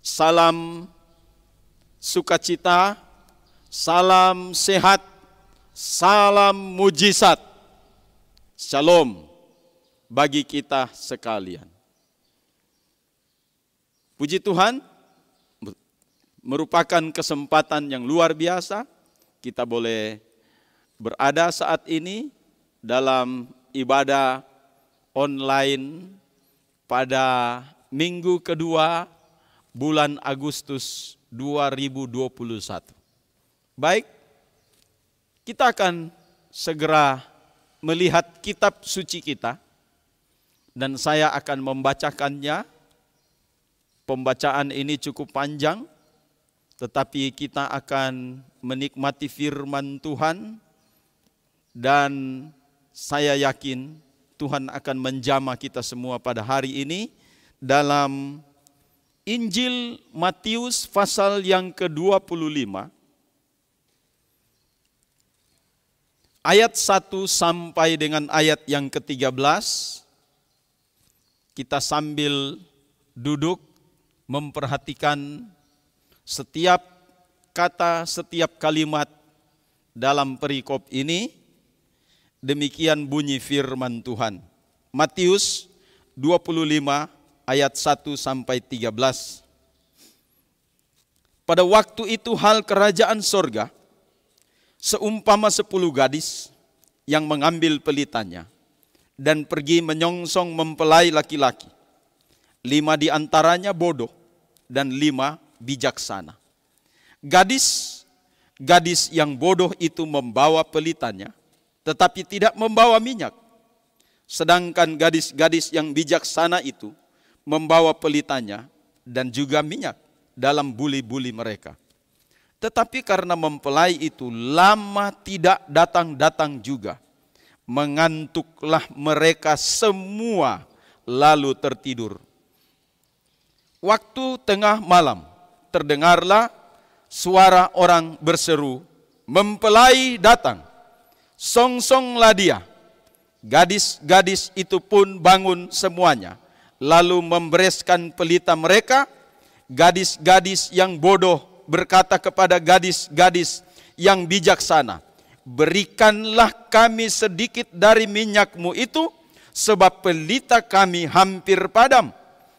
salam sukacita, salam sehat, salam mujizat, shalom bagi kita sekalian. Puji Tuhan, merupakan kesempatan yang luar biasa. Kita boleh berada saat ini dalam ibadah online pada minggu kedua bulan Agustus 2021. Baik, kita akan segera melihat kitab suci kita dan saya akan membacakannya. Pembacaan ini cukup panjang, tetapi kita akan menikmati firman Tuhan dan saya yakin Tuhan akan menjamah kita semua pada hari ini dalam Injil Matius pasal yang ke-25 ayat 1 sampai dengan ayat yang ke-13. Kita sambil duduk memperhatikan setiap kata, setiap kalimat dalam perikop ini. Demikian bunyi firman Tuhan. Matius 25 ayat 1 sampai 13. Pada waktu itu hal kerajaan sorga seumpama 10 gadis yang mengambil pelitanya dan pergi menyongsong mempelai laki-laki. 5 di antaranya bodoh dan 5 bijaksana. Gadis yang bodoh itu membawa pelitanya, tetapi tidak membawa minyak. Sedangkan gadis yang bijaksana itu membawa pelitanya dan juga minyak dalam buli-buli mereka. Tetapi karena mempelai itu lama tidak datang-datang juga, mengantuklah mereka semua lalu tertidur. Waktu tengah malam terdengarlah suara orang berseru, "Mempelai datang, songsonglah dia." Gadis-gadis itu pun bangun semuanya, lalu membereskan pelita mereka. Gadis-gadis yang bodoh berkata kepada gadis-gadis yang bijaksana, "Berikanlah kami sedikit dari minyakmu itu, sebab pelita kami hampir padam."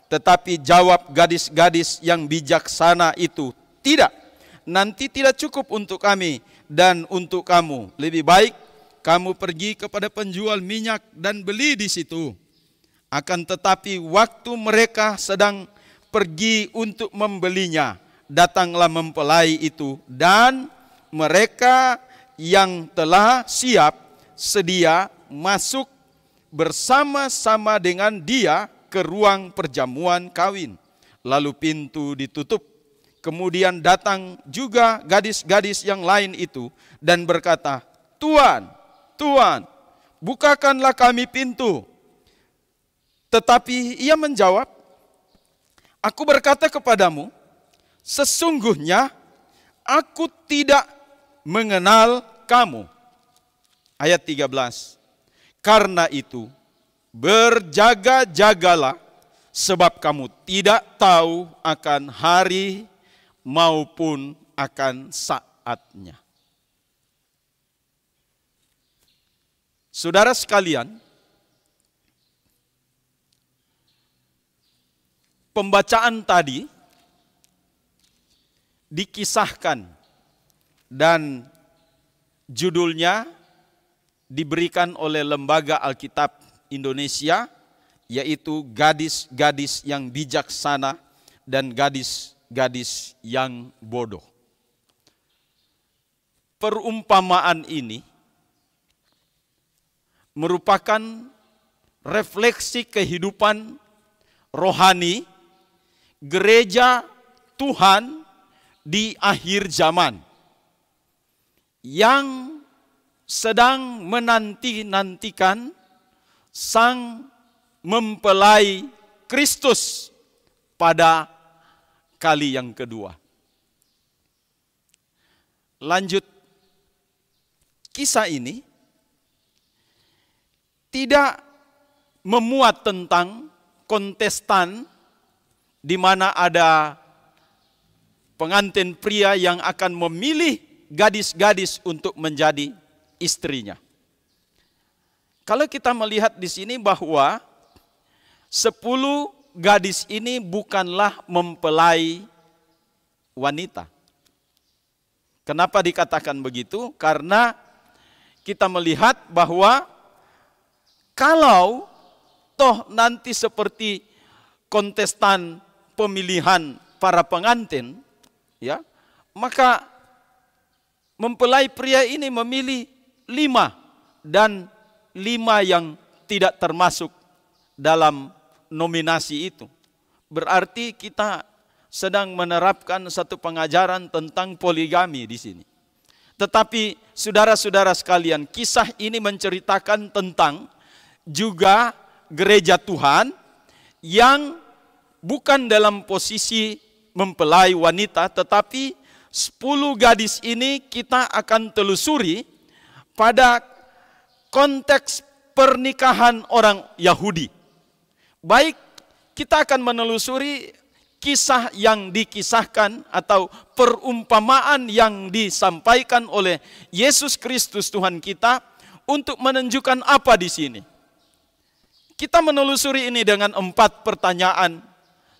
Tetapi jawab gadis-gadis yang bijaksana itu, "Tidak, nanti tidak cukup untuk kami dan untuk kamu. Lebih baik kamu pergi kepada penjual minyak dan beli di situ." Akan tetapi waktu mereka sedang pergi untuk membelinya, datanglah mempelai itu dan mereka yang telah siap sedia masuk bersama-sama dengan dia ke ruang perjamuan kawin. Lalu pintu ditutup. Kemudian datang juga gadis-gadis yang lain itu dan berkata, "Tuan, Tuan, bukakanlah kami pintu." Tetapi ia menjawab, "Aku berkata kepadamu, sesungguhnya aku tidak mengenal kamu." Ayat 13. Karena itu berjaga-jagalah, sebab kamu tidak tahu akan hari maupun akan saatnya. Saudara sekalian, pembacaan tadi dikisahkan dan judulnya diberikan oleh Lembaga Alkitab Indonesia, yaitu gadis-gadis yang bijaksana dan gadis-gadis yang bodoh. Perumpamaan ini merupakan refleksi kehidupan rohani gereja Tuhan di akhir zaman yang sedang menanti-nantikan sang mempelai Kristus pada kali yang kedua. Lanjut kisah ini tidak memuat tentang kontestan di mana ada pengantin pria yang akan memilih gadis-gadis untuk menjadi istrinya. Kalau kita melihat di sini bahwa 10 gadis ini bukanlah mempelai wanita. Kenapa dikatakan begitu? Karena kita melihat bahwa kalau toh nanti seperti kontestan pemilihan para pengantin, ya, maka mempelai pria ini memilih 5 dan 5 yang tidak termasuk dalam nominasi itu. Berarti kita sedang menerapkan satu pengajaran tentang poligami di sini. Tetapi saudara-saudara sekalian, kisah ini menceritakan tentang juga gereja Tuhan yang bukan dalam posisi mempelai wanita, tetapi 10 gadis ini kita akan telusuri pada konteks pernikahan orang Yahudi. Baik, kita akan menelusuri kisah yang dikisahkan atau perumpamaan yang disampaikan oleh Yesus Kristus Tuhan kita untuk menunjukkan apa di sini. Kita menelusuri ini dengan 4 pertanyaan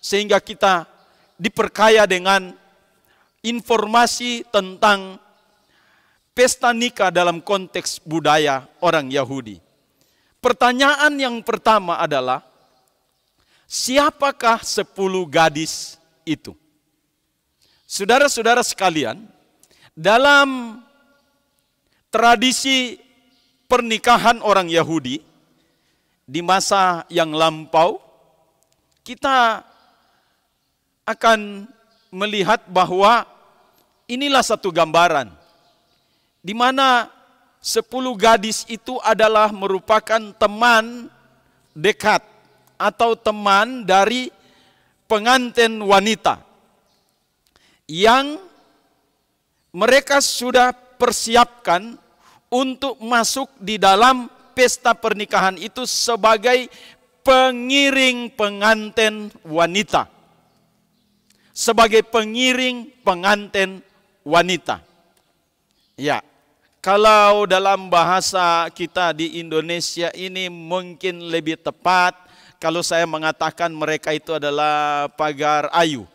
sehingga kita diperkaya dengan informasi tentang pesta nikah dalam konteks budaya orang Yahudi. Pertanyaan yang pertama adalah, siapakah 10 gadis itu? Saudara-saudara sekalian, dalam tradisi pernikahan orang Yahudi di masa yang lampau, kita akan melihat bahwa inilah satu gambaran di mana 10 gadis itu adalah merupakan teman dekat atau teman dari pengantin wanita yang mereka sudah persiapkan untuk masuk di dalam pesta pernikahan itu sebagai pengiring pengantin wanita. Sebagai pengiring pengantin wanita. Ya, kalau dalam bahasa kita di Indonesia ini mungkin lebih tepat kalau saya mengatakan mereka itu adalah pagar ayu.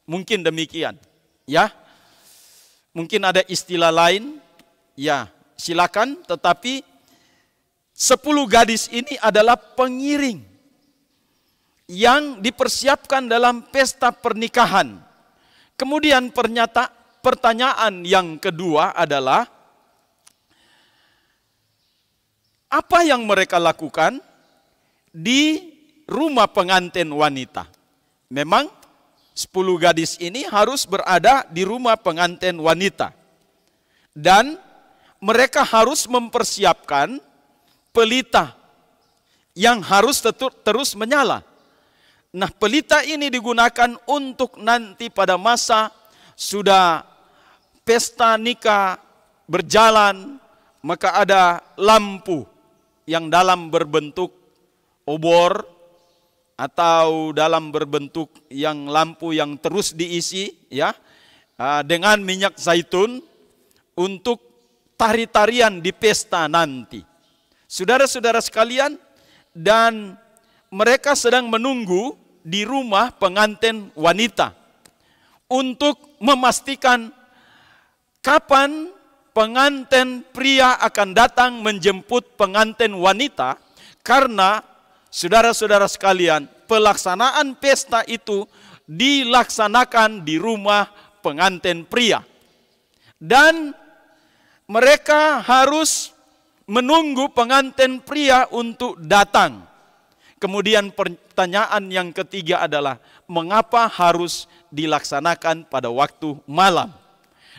Mungkin demikian, ya. Mungkin ada istilah lain, ya silakan. Tetapi 10 gadis ini adalah pengiring yang dipersiapkan dalam pesta pernikahan. Kemudian pertanyaan yang kedua adalah, apa yang mereka lakukan di rumah pengantin wanita? Memang 10 gadis ini harus berada di rumah pengantin wanita. Dan mereka harus mempersiapkan pelita yang harus terus menyala. Nah, pelita ini digunakan untuk nanti pada masa sudah pesta nikah berjalan, maka ada lampu yang dalam berbentuk obor atau dalam berbentuk yang lampu yang terus diisi, ya, dengan minyak zaitun untuk tari-tarian di pesta nanti. Saudara-saudara sekalian, dan mereka sedang menunggu di rumah pengantin wanita untuk memastikan kapan pengantin pria akan datang menjemput pengantin wanita, karena saudara-saudara sekalian, pelaksanaan pesta itu dilaksanakan di rumah pengantin pria. Dan mereka harus menunggu pengantin pria untuk datang. Kemudian pertanyaan yang ketiga adalah, mengapa harus dilaksanakan pada waktu malam?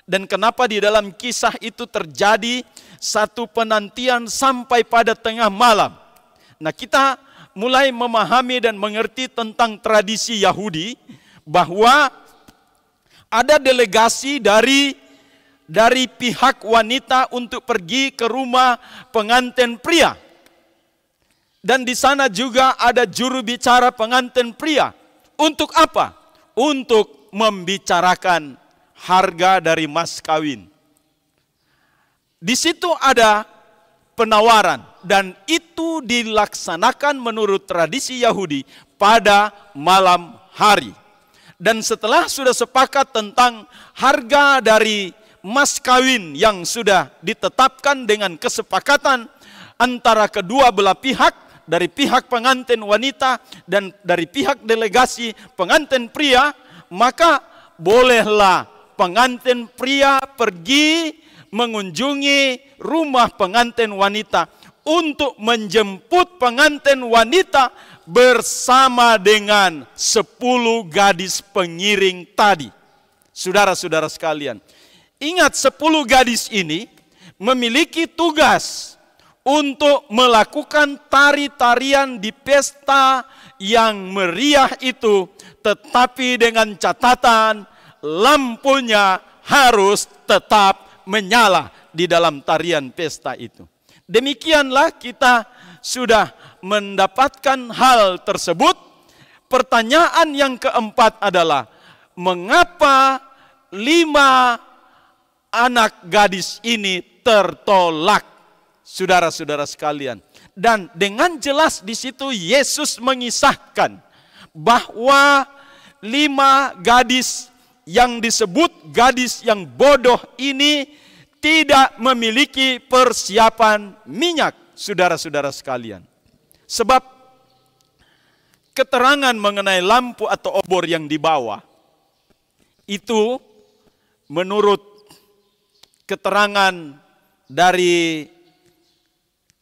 Dan kenapa di dalam kisah itu terjadi satu penantian sampai pada tengah malam? Nah, kita mulai memahami dan mengerti tentang tradisi Yahudi bahwa ada delegasi dari pihak wanita untuk pergi ke rumah pengantin pria. Dan di sana juga ada juru bicara pengantin pria. Untuk apa? Untuk membicarakan harga dari mas kawin. Di situ ada penawaran dan itu dilaksanakan menurut tradisi Yahudi pada malam hari. Dan setelah sudah sepakat tentang harga dari mas kawin yang sudah ditetapkan dengan kesepakatan antara kedua belah pihak, dari pihak pengantin wanita dan dari pihak delegasi pengantin pria, maka bolehlah pengantin pria pergi mengunjungi rumah pengantin wanita untuk menjemput pengantin wanita bersama dengan 10 gadis pengiring tadi. Saudara-saudara sekalian, ingat 10 gadis ini memiliki tugas untuk melakukan tari-tarian di pesta yang meriah itu, tetapi dengan catatan lampunya harus tetap menyala di dalam tarian pesta itu. Demikianlah kita sudah mendapatkan hal tersebut. Pertanyaan yang keempat adalah, mengapa 5 anak gadis ini tertolak? Saudara-saudara sekalian, dan dengan jelas di situ Yesus mengisahkan bahwa 5 gadis yang disebut gadis yang bodoh ini tidak memiliki persiapan minyak, saudara-saudara sekalian. Sebab keterangan mengenai lampu atau obor yang dibawa itu menurut keterangan dari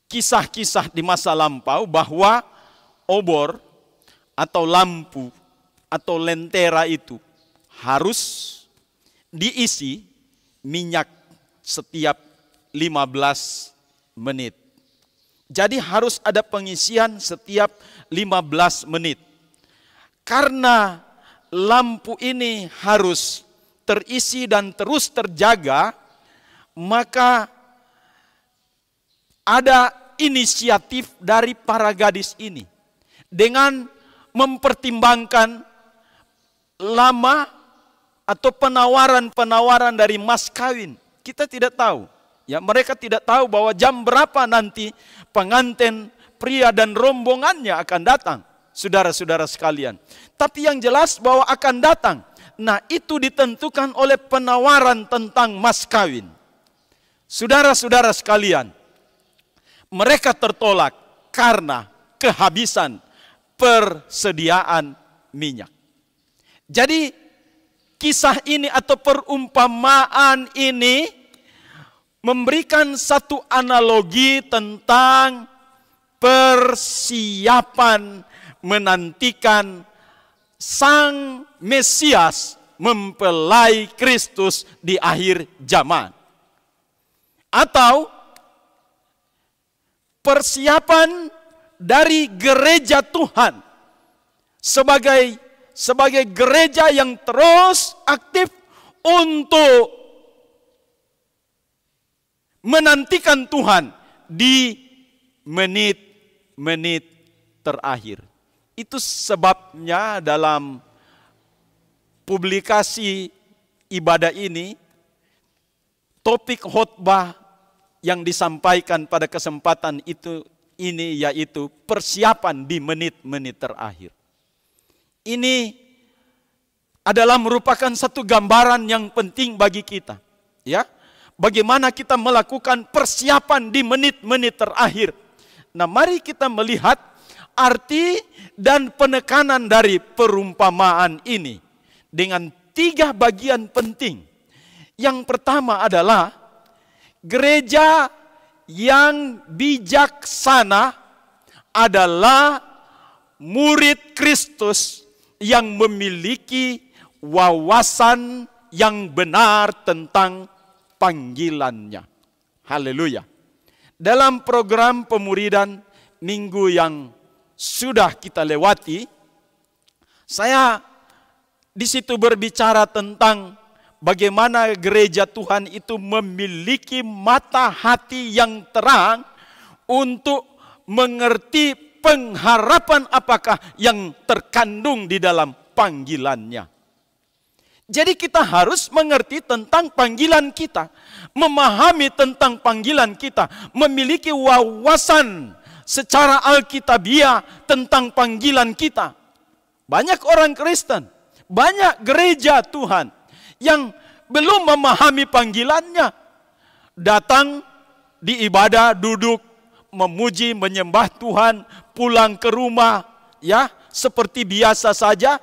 kisah-kisah di masa lampau bahwa obor atau lampu atau lentera itu harus diisi minyak setiap 15 menit. Jadi harus ada pengisian setiap 15 menit. Karena lampu ini harus terisi dan terus terjaga, maka ada inisiatif dari para gadis ini dengan mempertimbangkan lama atau penawaran-penawaran dari mas kawin. Kita tidak tahu, ya, mereka tidak tahu bahwa jam berapa nanti pengantin pria dan rombongannya akan datang, saudara-saudara sekalian. Tapi yang jelas bahwa akan datang. Nah, itu ditentukan oleh penawaran tentang mas kawin. Saudara-saudara sekalian, mereka tertolak karena kehabisan persediaan minyak. Jadi kisah ini atau perumpamaan ini memberikan satu analogi tentang persiapan menantikan Sang Mesias mempelai Kristus di akhir zaman. Atau persiapan dari gereja Tuhan sebagai gereja yang terus aktif untuk menantikan Tuhan di menit-menit terakhir. Itu sebabnya dalam publikasi ibadah ini, topik khotbah yang disampaikan pada kesempatan ini yaitu persiapan di menit-menit terakhir. Ini adalah merupakan satu gambaran yang penting bagi kita, ya. Bagaimana kita melakukan persiapan di menit-menit terakhir. Nah, mari kita melihat arti dan penekanan dari perumpamaan ini dengan 3 bagian penting. Yang pertama adalah gereja yang bijaksana adalah murid Kristus yang memiliki wawasan yang benar tentang panggilannya. Haleluya. Dalam program pemuridan minggu yang sudah kita lewati, saya di situ berbicara tentang bagaimana gereja Tuhan itu memiliki mata hati yang terang untuk mengerti pengharapan apakah yang terkandung di dalam panggilannya. Jadi kita harus mengerti tentang panggilan kita, memahami tentang panggilan kita, memiliki wawasan secara alkitabiah tentang panggilan kita. Banyak orang Kristen, banyak gereja Tuhan yang belum memahami panggilannya. Datang di ibadah, duduk, memuji, menyembah Tuhan, pulang ke rumah, ya seperti biasa saja,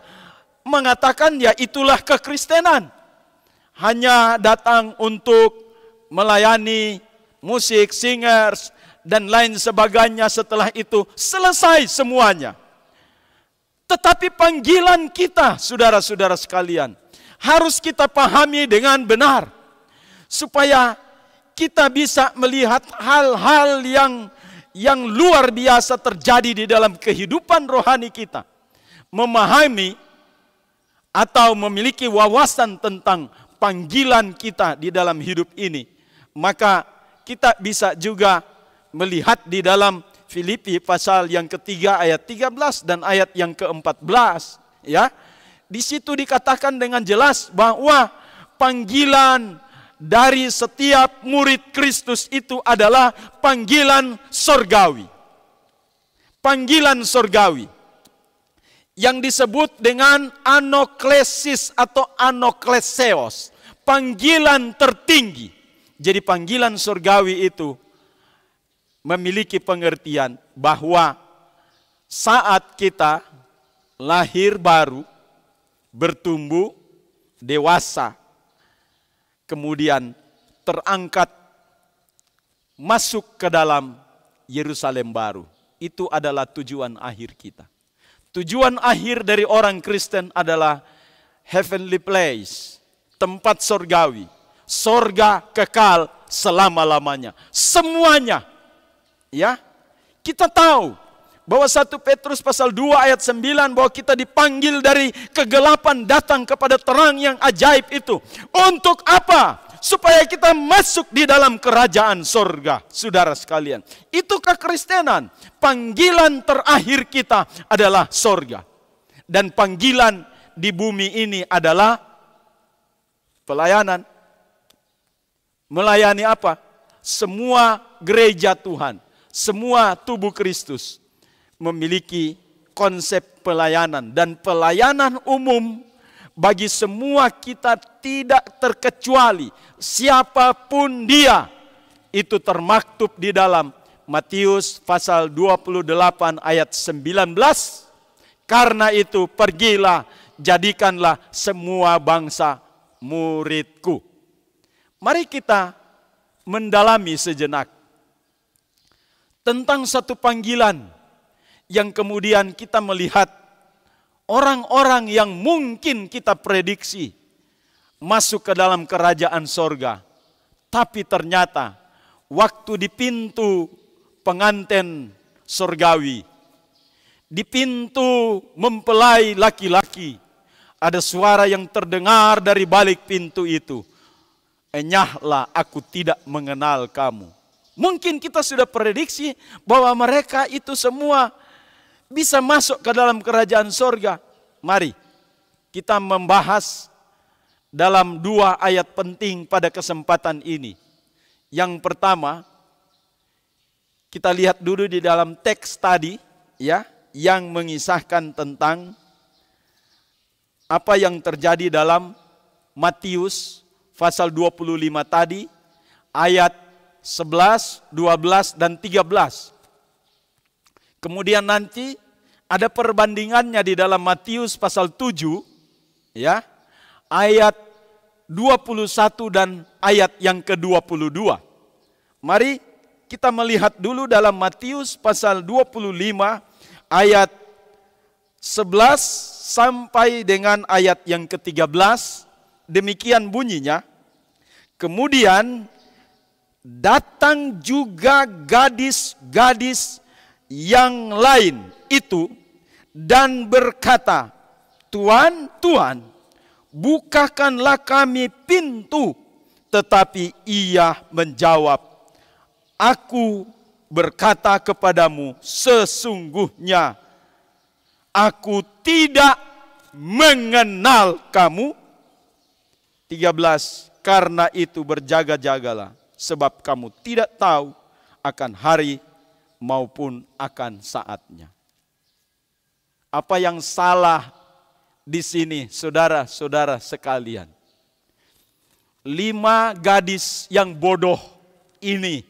mengatakan ya itulah kekristenan. Hanya datang untuk melayani musik, singers, dan lain sebagainya. Setelah itu selesai semuanya. Tetapi panggilan kita, saudara-saudara sekalian, harus kita pahami dengan benar. Supaya kita bisa melihat hal-hal yang luar biasa terjadi di dalam kehidupan rohani kita. Memahami atau memiliki wawasan tentang panggilan kita di dalam hidup ini. Maka kita bisa juga melihat di dalam Filipi pasal yang ketiga ayat 13 dan ayat yang ke-14. Ya, di situ dikatakan dengan jelas bahwa panggilan dari setiap murid Kristus itu adalah panggilan sorgawi. Panggilan sorgawi yang disebut dengan anoklesis atau anokleseos, panggilan tertinggi. Jadi panggilan surgawi itu memiliki pengertian bahwa saat kita lahir baru, bertumbuh, dewasa, kemudian terangkat masuk ke dalam Yerusalem baru, itu adalah tujuan akhir kita. Tujuan akhir dari orang Kristen adalah heavenly place, tempat sorgawi, sorga kekal selama-lamanya. Semuanya, ya, kita tahu bahwa 1 Petrus pasal 2 ayat 9 bahwa kita dipanggil dari kegelapan datang kepada terang yang ajaib itu. Untuk apa? Supaya kita masuk di dalam kerajaan sorga, saudara sekalian. Itu kekristenan. Panggilan terakhir kita adalah sorga. Dan panggilan di bumi ini adalah pelayanan. Melayani apa? Semua gereja Tuhan, semua tubuh Kristus memiliki konsep pelayanan. Dan pelayanan umum bagi semua kita tidak terkecuali, siapapun dia, itu termaktub di dalam Matius pasal 28 ayat 19. Karena itu pergilah, jadikanlah semua bangsa muridku. Mari kita mendalami sejenak tentang satu panggilan yang kemudian kita melihat orang-orang yang mungkin kita prediksi masuk ke dalam kerajaan sorga. Tapi ternyata waktu di pintu pengantin sorgawi, di pintu mempelai laki-laki, ada suara yang terdengar dari balik pintu itu. Enyahlah, aku tidak mengenal kamu. Mungkin kita sudah prediksi bahwa mereka itu semua bisa masuk ke dalam kerajaan sorga. Mari kita membahas dalam 2 ayat penting pada kesempatan ini. Yang pertama, kita lihat dulu di dalam teks tadi, ya, yang mengisahkan tentang apa yang terjadi dalam Matius pasal 25 tadi, ayat 11, 12, dan 13. Kemudian nanti ada perbandingannya di dalam Matius pasal 7, ya, ayat 21 dan ayat yang ke-22. Mari kita melihat dulu dalam Matius pasal 25 ayat 11 sampai dengan ayat yang ke-13. Demikian bunyinya. Kemudian datang juga gadis-gadis yang lain itu dan berkata, Tuan, Tuan, bukakanlah kami pintu. Tetapi ia menjawab, Aku berkata kepadamu, sesungguhnya aku tidak mengenal kamu. 13, karena itu berjaga-jagalah, sebab kamu tidak tahu akan hari maupun akan saatnya. Apa yang salah di sini, saudara-saudara sekalian? 5 gadis yang bodoh ini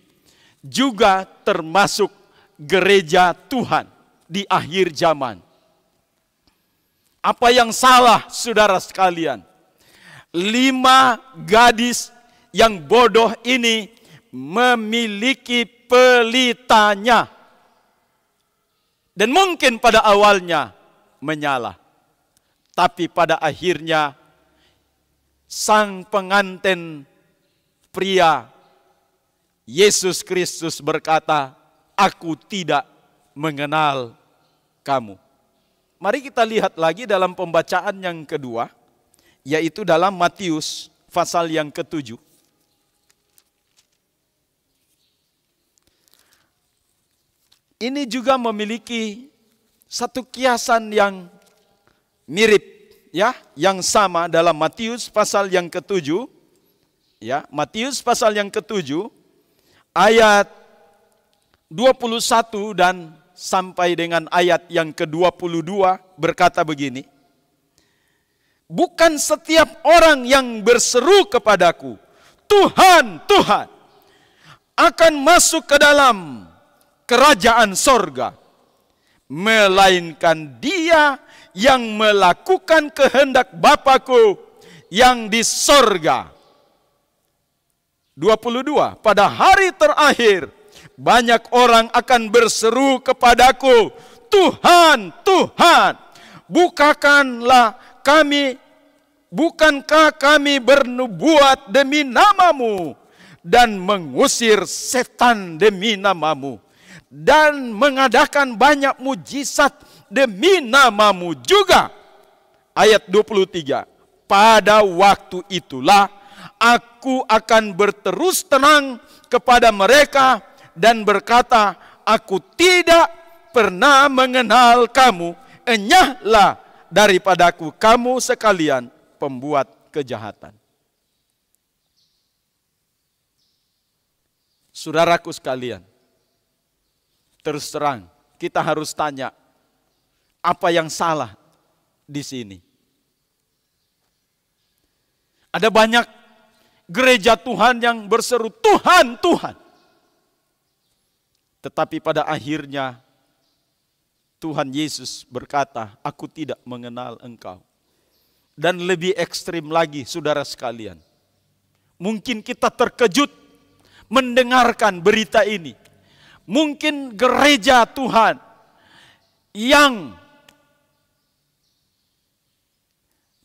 juga termasuk gereja Tuhan di akhir zaman. Apa yang salah, saudara sekalian? 5 gadis yang bodoh ini memiliki pelitanya. Dan mungkin pada awalnya menyala. Tapi pada akhirnya sang pengantin pria Yesus Kristus berkata, aku tidak mengenal kamu. Mari kita lihat lagi dalam pembacaan yang kedua, yaitu dalam Matius pasal yang ke-7. Ini juga memiliki satu kiasan yang mirip, ya, yang sama dalam Matius pasal yang ke-7, ya, Matius pasal yang ke-7 ayat 21 dan sampai dengan ayat yang ke-22 berkata begini. Bukan setiap orang yang berseru kepadaku, Tuhan, Tuhan, akan masuk ke dalam kerajaan sorga, melainkan dia yang melakukan kehendak Bapa-Ku yang di sorga. 22, pada hari terakhir banyak orang akan berseru kepadaku, Tuhan, Tuhan, bukankah kami bernubuat demi namamu dan mengusir setan demi namamu dan mengadakan banyak mujizat demi namamu juga. Ayat 23, pada waktu itulah aku akan berterus terang kepada mereka dan berkata, aku tidak pernah mengenal kamu, enyahlah daripadaku kamu sekalian pembuat kejahatan. Saudaraku sekalian, terus terang kita harus tanya, apa yang salah di sini? Ada banyak gereja Tuhan yang berseru Tuhan, Tuhan. Tetapi pada akhirnya Tuhan Yesus berkata, aku tidak mengenal engkau. Dan lebih ekstrim lagi, saudara sekalian, mungkin kita terkejut mendengarkan berita ini. Mungkin gereja Tuhan yang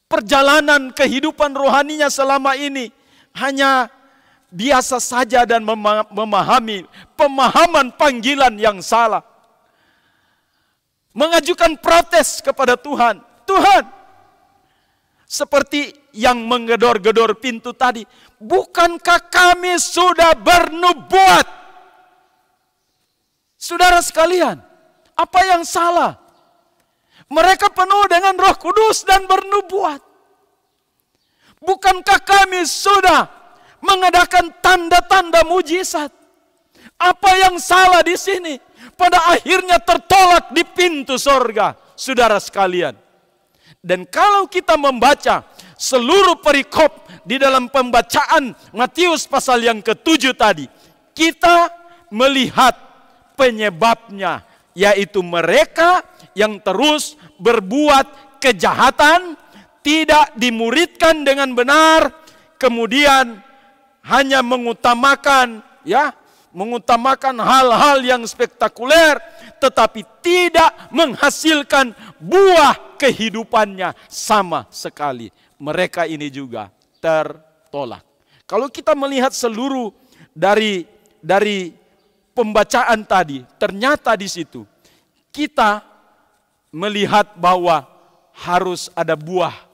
perjalanan kehidupan rohaninya selama ini hanya biasa saja dan memahami pemahaman panggilan yang salah, mengajukan protes kepada Tuhan. Tuhan, seperti yang menggedor-gedor pintu tadi, bukankah kami sudah bernubuat? Saudara sekalian, apa yang salah? Mereka penuh dengan Roh Kudus dan bernubuat. Bukankah kami sudah mengadakan tanda-tanda mujizat? Apa yang salah di sini? Pada akhirnya tertolak di pintu sorga, saudara sekalian. Dan kalau kita membaca seluruh perikop di dalam pembacaan Matius pasal yang ke-7 tadi, kita melihat penyebabnya, yaitu mereka yang terus berbuat kejahatan, tidak dimuridkan dengan benar, kemudian hanya mengutamakan hal-hal yang spektakuler, tetapi tidak menghasilkan buah kehidupannya sama sekali. Mereka ini juga tertolak. Kalau kita melihat seluruh dari pembacaan tadi, ternyata di situ kita melihat bahwa harus ada buah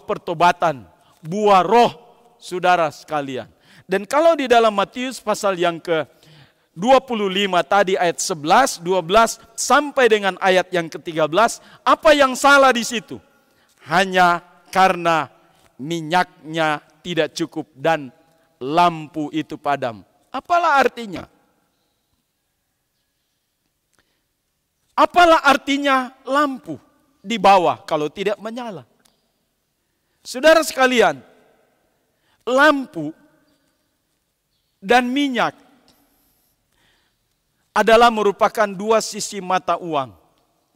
pertobatan, buah roh, saudara sekalian. Dan kalau di dalam Matius pasal yang ke-25 tadi ayat 11, 12 sampai dengan ayat yang ke-13, apa yang salah di situ? Hanya karena minyaknya tidak cukup dan lampu itu padam. Apalah artinya? Apalah artinya lampu di bawah kalau tidak menyala? Saudara sekalian, lampu dan minyak adalah merupakan dua sisi mata uang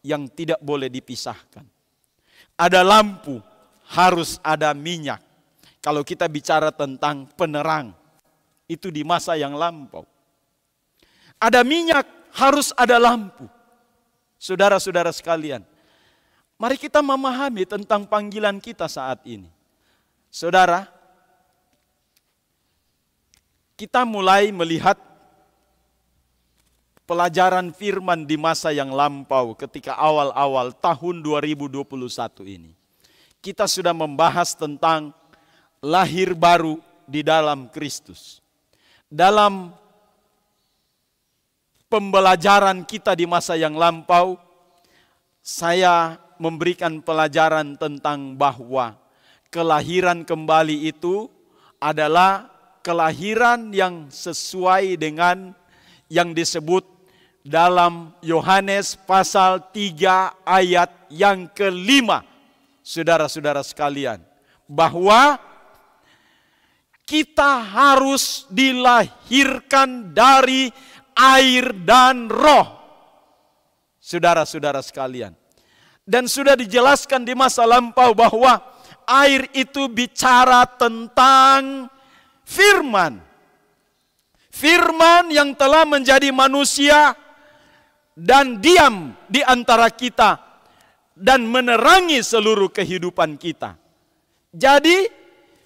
yang tidak boleh dipisahkan. Ada lampu, harus ada minyak. Kalau kita bicara tentang penerang, itu di masa yang lampau. Ada minyak, harus ada lampu. Saudara-saudara sekalian, mari kita memahami tentang panggilan kita saat ini. Saudara, kita mulai melihat pelajaran firman di masa yang lampau ketika awal-awal tahun 2021 ini. Kita sudah membahas tentang lahir baru di dalam Kristus. Dalam pembelajaran kita di masa yang lampau, saya memberikan pelajaran tentang bahwa kelahiran kembali itu adalah kelahiran yang sesuai dengan yang disebut dalam Yohanes pasal 3 ayat yang ke-5. Saudara-saudara sekalian, bahwa kita harus dilahirkan dari air dan roh. Saudara-saudara sekalian. Dan sudah dijelaskan di masa lampau bahwa air itu bicara tentang firman. Firman yang telah menjadi manusia dan diam di antara kita dan menerangi seluruh kehidupan kita. Jadi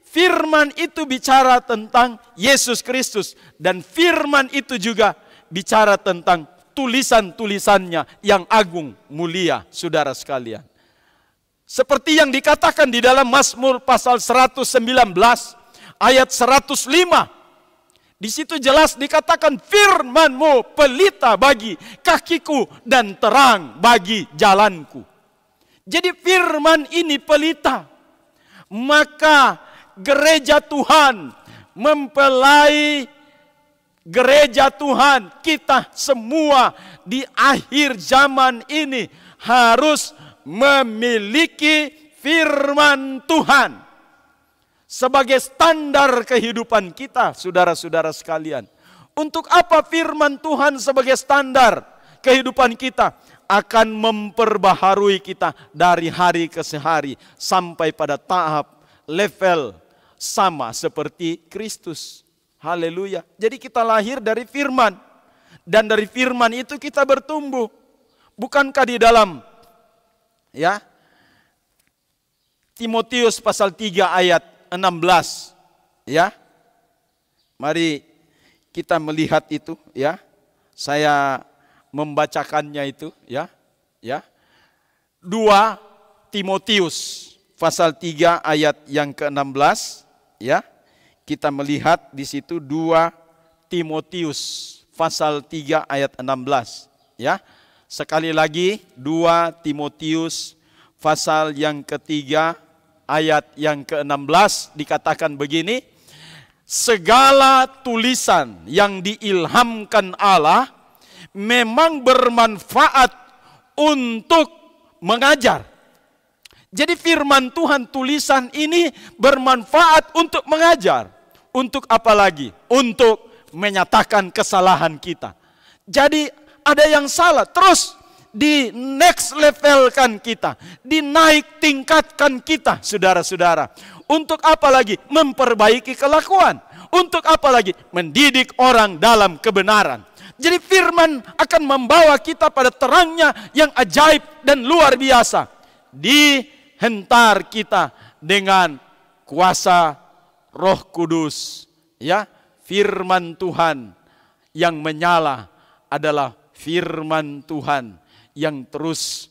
firman itu bicara tentang Yesus Kristus dan firman itu juga bicara tentang tulisan-tulisannya yang agung, mulia, saudara sekalian. Seperti yang dikatakan di dalam Mazmur pasal 119 ayat 105. Di situ jelas dikatakan firman-Mu pelita bagi kakiku dan terang bagi jalanku. Jadi firman ini pelita. Maka gereja Tuhan mempelai gereja Tuhan, kita semua di akhir zaman ini harus memiliki firman Tuhan sebagai standar kehidupan kita, saudara-saudara sekalian. Untuk apa firman Tuhan sebagai standar kehidupan kita? Akan memperbaharui kita dari hari ke hari sampai pada tahap level sama seperti Kristus. Haleluya. Jadi kita lahir dari firman. Dan dari firman itu kita bertumbuh. Bukankah di dalam Timotius pasal 3 ayat 16. Mari kita melihat itu ya. Saya membacakannya itu 2 Timotius pasal 3 ayat yang ke-16 Kita melihat di situ 2 Timotius pasal 3 ayat 16 Sekali lagi 2 Timotius pasal yang ketiga ayat yang ke-16 dikatakan begini, segala tulisan yang diilhamkan Allah memang bermanfaat untuk mengajar. Jadi firman Tuhan tulisan ini bermanfaat untuk mengajar. Untuk apa lagi? Untuk menyatakan kesalahan kita. Jadi ada yang salah, terus di next levelkan kita, dinaik tingkatkan kita, saudara-saudara. Untuk apa lagi? Memperbaiki kelakuan. Untuk apa lagi? Mendidik orang dalam kebenaran. Jadi firman akan membawa kita pada terangnya yang ajaib dan luar biasa. Dihentar kita dengan kuasa Roh Kudus. Firman Tuhan yang menyala adalah firman Tuhan yang terus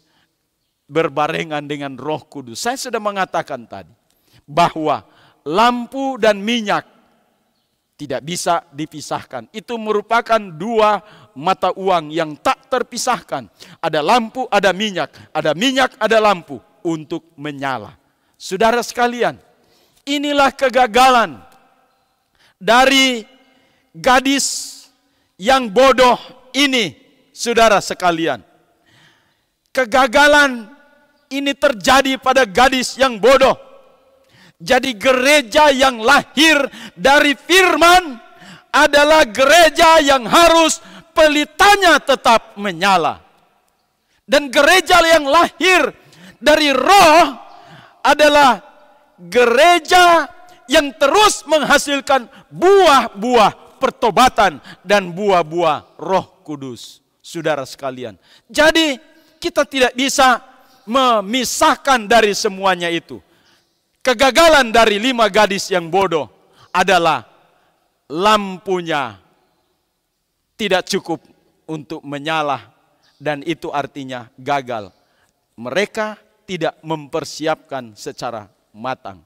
berbarengan dengan Roh Kudus. Saya sudah mengatakan tadi bahwa lampu dan minyak tidak bisa dipisahkan. Itu merupakan 2 mata uang yang tak terpisahkan. Ada lampu, ada minyak. Ada minyak, ada lampu untuk menyala. Saudara sekalian, Inilah kegagalan dari gadis yang bodoh ini, saudara sekalian. Kegagalan ini terjadi pada gadis yang bodoh. Jadi gereja yang lahir dari firman adalah gereja yang harus pelitanya tetap menyala. Dan gereja yang lahir dari roh adalah gereja yang terus menghasilkan buah-buah pertobatan dan buah-buah Roh Kudus, saudara sekalian. Jadi kita tidak bisa memisahkan dari semuanya itu. Kegagalan dari 5 gadis yang bodoh adalah lampunya tidak cukup untuk menyala, dan itu artinya gagal. Mereka tidak mempersiapkan secara matang.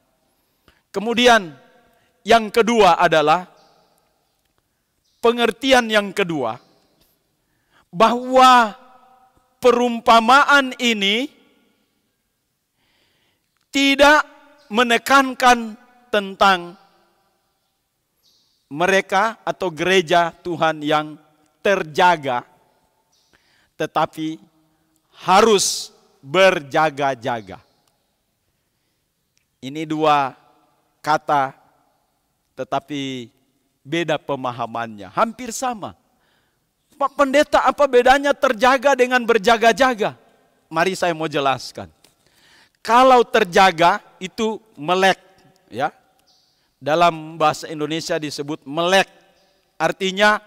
Kemudian yang kedua adalah pengertian yang kedua, bahwa perumpamaan ini tidak menekankan tentang mereka atau gereja Tuhan yang terjaga, tetapi harus berjaga-jaga. Ini 2 kata, tetapi beda pemahamannya, hampir sama. Pak Pendeta, apa bedanya terjaga dengan berjaga-jaga? Mari saya mau jelaskan. Kalau terjaga itu melek, ya. Dalam bahasa Indonesia disebut melek. Artinya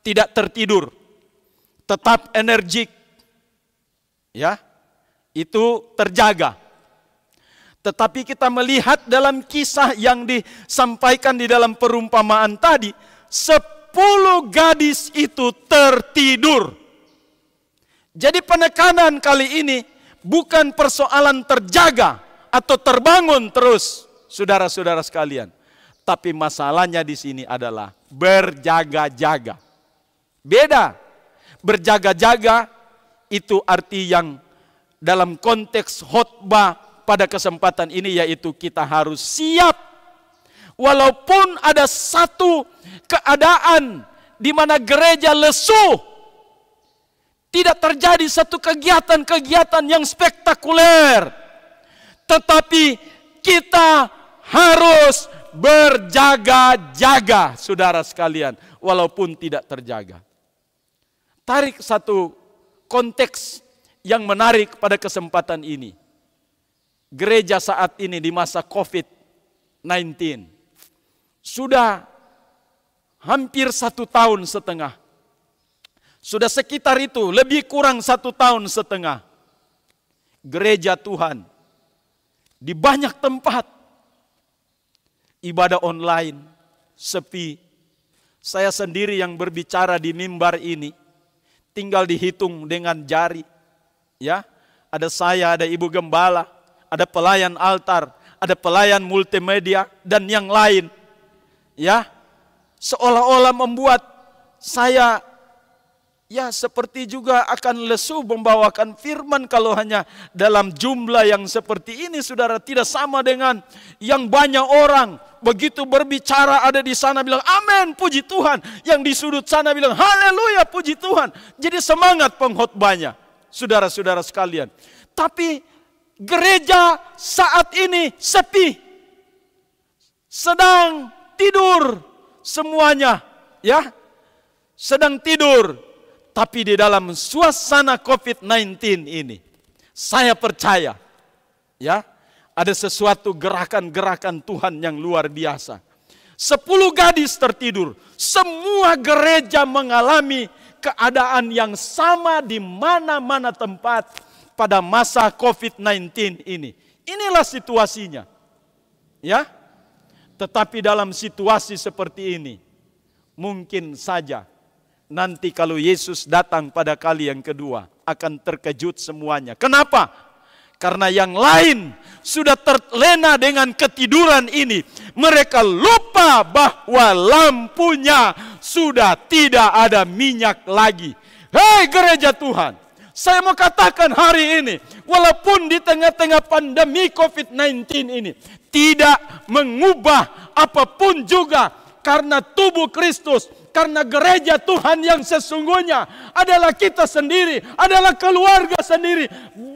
tidak tertidur, tetap energik. Ya. Itu terjaga. Tetapi kita melihat dalam kisah yang disampaikan di dalam perumpamaan tadi, 10 gadis itu tertidur. Jadi penekanan kali ini bukan persoalan terjaga atau terbangun terus, saudara-saudara sekalian. Tapi masalahnya di sini adalah berjaga-jaga. Beda. Berjaga-jaga itu arti yang dalam konteks khotbah pada kesempatan ini, yaitu kita harus siap. Walaupun ada satu keadaan di mana gereja lesu, tidak terjadi satu kegiatan-kegiatan yang spektakuler, tetapi kita harus berjaga-jaga, saudara sekalian, walaupun tidak terjaga. Tarik satu konteks yang menarik pada kesempatan ini. Gereja saat ini di masa COVID-19 sudah hampir 1 tahun setengah. Sudah sekitar itu, lebih kurang 1 tahun setengah. Gereja Tuhan di banyak tempat ibadah online sepi. Saya sendiri yang berbicara di mimbar ini tinggal dihitung dengan jari. Ya, ada saya, ada Ibu Gembala, ada pelayan altar, ada pelayan multimedia dan yang lain. Ya, seolah-olah membuat saya seperti juga akan lesu membawakan firman kalau hanya dalam jumlah yang seperti ini, saudara. Tidak sama dengan yang banyak orang begitu berbicara ada di sana bilang amin puji Tuhan, yang di sudut sana bilang haleluya puji Tuhan. Jadi semangat pengkhotbahnya, saudara-saudara sekalian. Tapi gereja saat ini sepi, sedang tidur semuanya, ya, sedang tidur. Tapi di dalam suasana COVID-19 ini, saya percaya, ya, ada sesuatu gerakan-gerakan Tuhan yang luar biasa. 10 gadis tertidur, semua gereja mengalami keadaan yang sama di mana-mana tempat pada masa COVID-19 ini. Inilah situasinya, ya. Tetapi dalam situasi seperti ini, mungkin saja nanti kalau Yesus datang pada kali yang kedua, akan terkejut semuanya. Kenapa? Karena yang lain sudah terlena dengan ketiduran ini. Mereka lupa bahwa lampunya sudah tidak ada minyak lagi. Hei gereja Tuhan, saya mau katakan hari ini, walaupun di tengah-tengah pandemi COVID-19 ini, tidak mengubah apapun juga, karena tubuh Kristus, karena gereja Tuhan yang sesungguhnya adalah kita sendiri, adalah keluarga sendiri.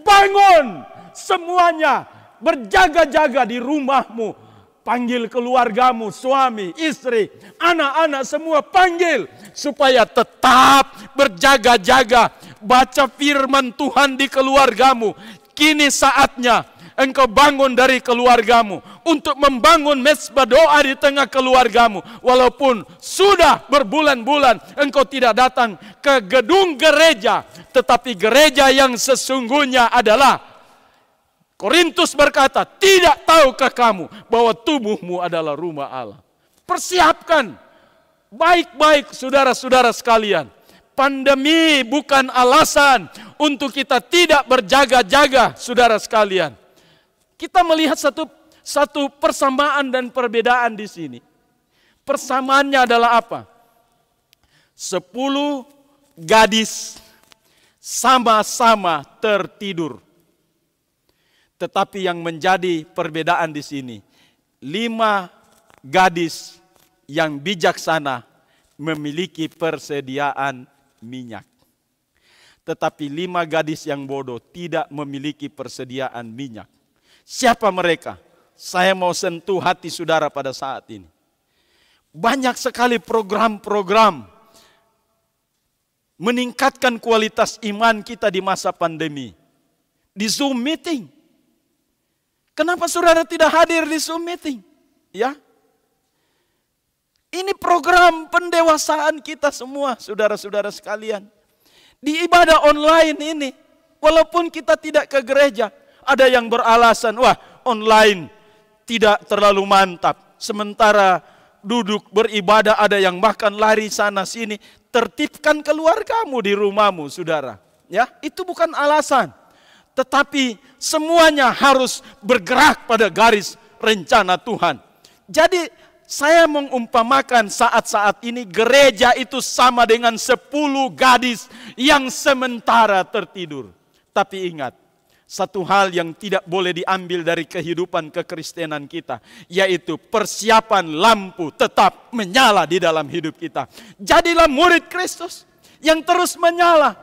Bangun semuanya, berjaga-jaga di rumahmu. Panggil keluargamu, suami, istri, anak-anak semua panggil. Supaya tetap berjaga-jaga. Baca firman Tuhan di keluargamu. Kini saatnya engkau bangun dari keluargamu. Untuk membangun mezbah doa di tengah keluargamu. Walaupun sudah berbulan-bulan engkau tidak datang ke gedung gereja. Tetapi gereja yang sesungguhnya adalah, Korintus berkata, tidak tahukah kamu bahwa tubuhmu adalah rumah Allah? Persiapkan baik-baik saudara-saudara sekalian. Pandemi bukan alasan untuk kita tidak berjaga-jaga, saudara sekalian. Kita melihat satu persamaan dan perbedaan di sini. Persamaannya adalah apa? 10 gadis sama-sama tertidur. Tetapi yang menjadi perbedaan di sini, 5 gadis yang bijaksana memiliki persediaan minyak. Tetapi 5 gadis yang bodoh tidak memiliki persediaan minyak. Siapa mereka? Saya mau sentuh hati saudara pada saat ini. Banyak sekali program-program meningkatkan kualitas iman kita di masa pandemi. Di Zoom meeting. Kenapa saudara tidak hadir di Zoom meeting? Ya. Ini program pendewasaan kita semua, saudara-saudara sekalian. Di ibadah online ini, walaupun kita tidak ke gereja, ada yang beralasan, wah online tidak terlalu mantap. Sementara duduk beribadah ada yang makan lari sana sini. Tertibkan keluargamu di rumahmu, saudara. Ya, itu bukan alasan. Tetapi semuanya harus bergerak pada garis rencana Tuhan. Jadi saya mengumpamakan saat-saat ini gereja itu sama dengan 10 gadis yang sementara tertidur. Tapi ingat, satu hal yang tidak boleh diambil dari kehidupan kekristenan kita, yaitu persiapan lampu tetap menyala di dalam hidup kita. Jadilah murid Kristus yang terus menyala,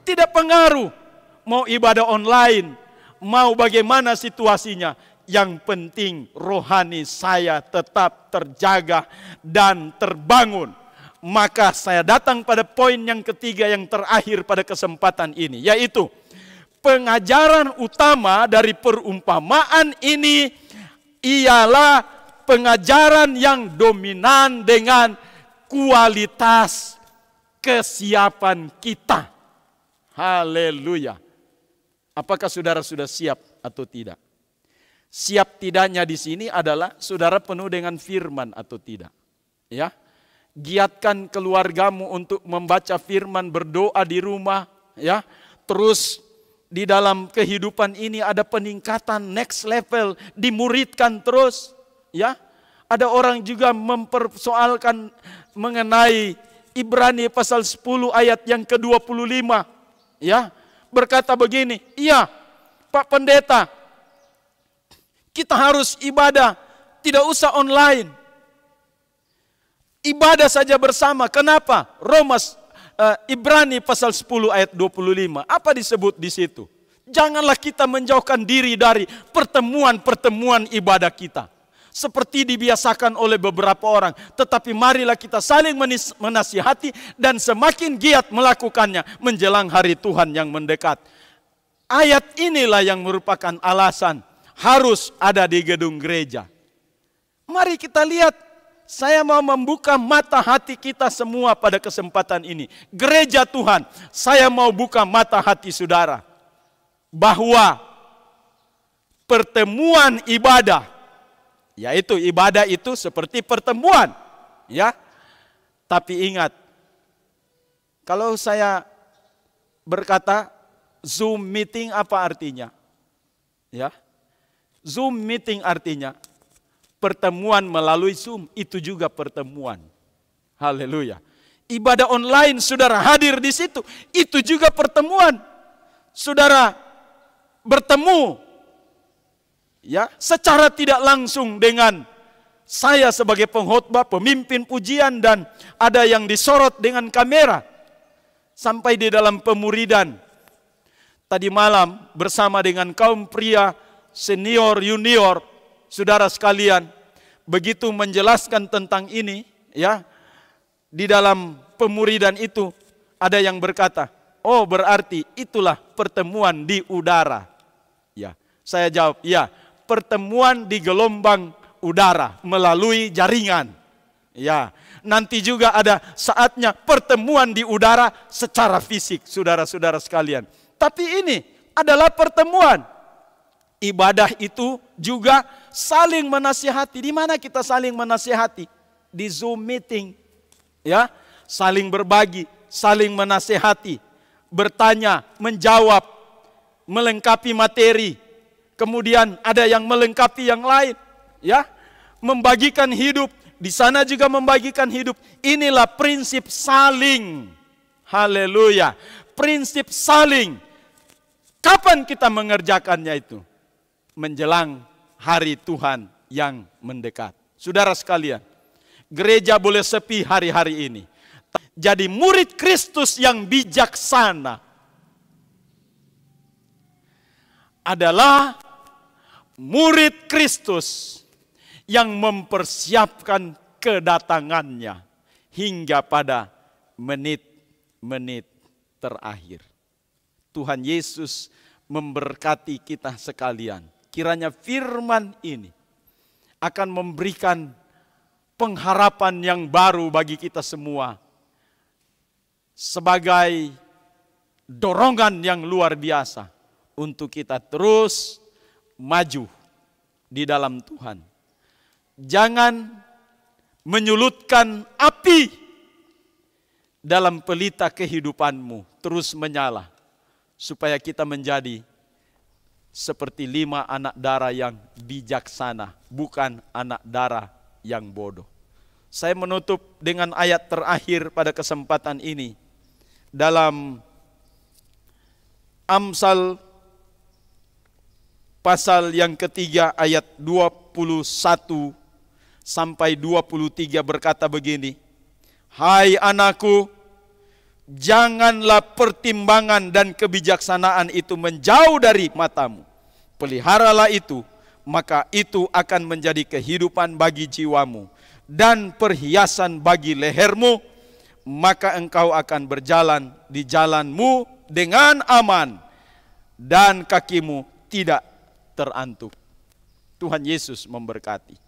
tidak pengaruh. Mau ibadah online, mau bagaimana situasinya. Yang penting rohani saya tetap terjaga dan terbangun. Maka saya datang pada poin yang ketiga yang terakhir pada kesempatan ini. Yaitu pengajaran utama dari perumpamaan ini ialah pengajaran yang dominan dengan kualitas kesiapan kita. Haleluya. Apakah saudara sudah siap atau tidak? Siap tidaknya di sini adalah saudara penuh dengan firman atau tidak. Ya, giatkan keluargamu untuk membaca firman, berdoa di rumah. Ya, terus di dalam kehidupan ini ada peningkatan next level, dimuridkan terus. Ya, ada orang juga mempersoalkan mengenai Ibrani pasal 10 ayat yang ke-25. Ya. Berkata begini, iya Pak Pendeta, kita harus ibadah, tidak usah online. Ibadah saja bersama. Kenapa? Ibrani pasal 10 ayat 25. Apa disebut di situ? Janganlah kita menjauhkan diri dari pertemuan-pertemuan ibadah kita. Seperti dibiasakan oleh beberapa orang. Tetapi marilah kita saling menasihati dan semakin giat melakukannya menjelang hari Tuhan yang mendekat. Ayat inilah yang merupakan alasan harus ada di gedung gereja. Mari kita lihat, saya mau membuka mata hati kita semua pada kesempatan ini. Gereja Tuhan, saya mau buka mata hati saudara. Bahwa pertemuan ibadah, yaitu ibadah itu seperti pertemuan, ya. Tapi ingat, kalau saya berkata Zoom meeting apa artinya? Ya. Zoom meeting artinya pertemuan melalui Zoom, itu juga pertemuan. Haleluya. Ibadah online saudara hadir di situ, itu juga pertemuan. Saudara bertemu ya, secara tidak langsung dengan saya sebagai pengkhotbah, pemimpin pujian, dan ada yang disorot dengan kamera. Sampai di dalam pemuridan tadi malam bersama dengan kaum pria senior, junior, saudara sekalian, begitu menjelaskan tentang ini, ya, di dalam pemuridan itu ada yang berkata, oh berarti itulah pertemuan di udara. Ya, saya jawab, ya, pertemuan di gelombang udara melalui jaringan. Ya, nanti juga ada saatnya pertemuan di udara secara fisik, saudara-saudara sekalian. Tapi ini adalah pertemuan. Ibadah itu juga saling menasihati. Di mana kita saling menasihati? Di Zoom meeting. Ya, saling berbagi, saling menasihati, bertanya, menjawab, melengkapi materi. Kemudian ada yang melengkapi yang lain, ya, membagikan hidup. Di sana juga membagikan hidup. Inilah prinsip saling. Haleluya. Prinsip saling. Kapan kita mengerjakannya itu? Menjelang hari Tuhan yang mendekat. Saudara sekalian, gereja boleh sepi hari-hari ini. Jadi murid Kristus yang bijaksana adalah murid Kristus yang mempersiapkan kedatangannya hingga pada menit-menit terakhir. Tuhan Yesus memberkati kita sekalian. Kiranya firman ini akan memberikan pengharapan yang baru bagi kita semua, sebagai dorongan yang luar biasa untuk kita terus maju di dalam Tuhan. Jangan menyulutkan api dalam pelita kehidupanmu terus menyala, supaya kita menjadi seperti 5 anak darah yang bijaksana, bukan anak darah yang bodoh. Saya menutup dengan ayat terakhir pada kesempatan ini dalam Amsal pasal yang ketiga ayat 21 sampai 23 berkata begini, hai anakku, janganlah pertimbangan dan kebijaksanaan itu menjauh dari matamu. Peliharalah itu, maka itu akan menjadi kehidupan bagi jiwamu dan perhiasan bagi lehermu. Maka engkau akan berjalan di jalanmu dengan aman dan kakimu tidak terantuk. Tuhan Yesus memberkati.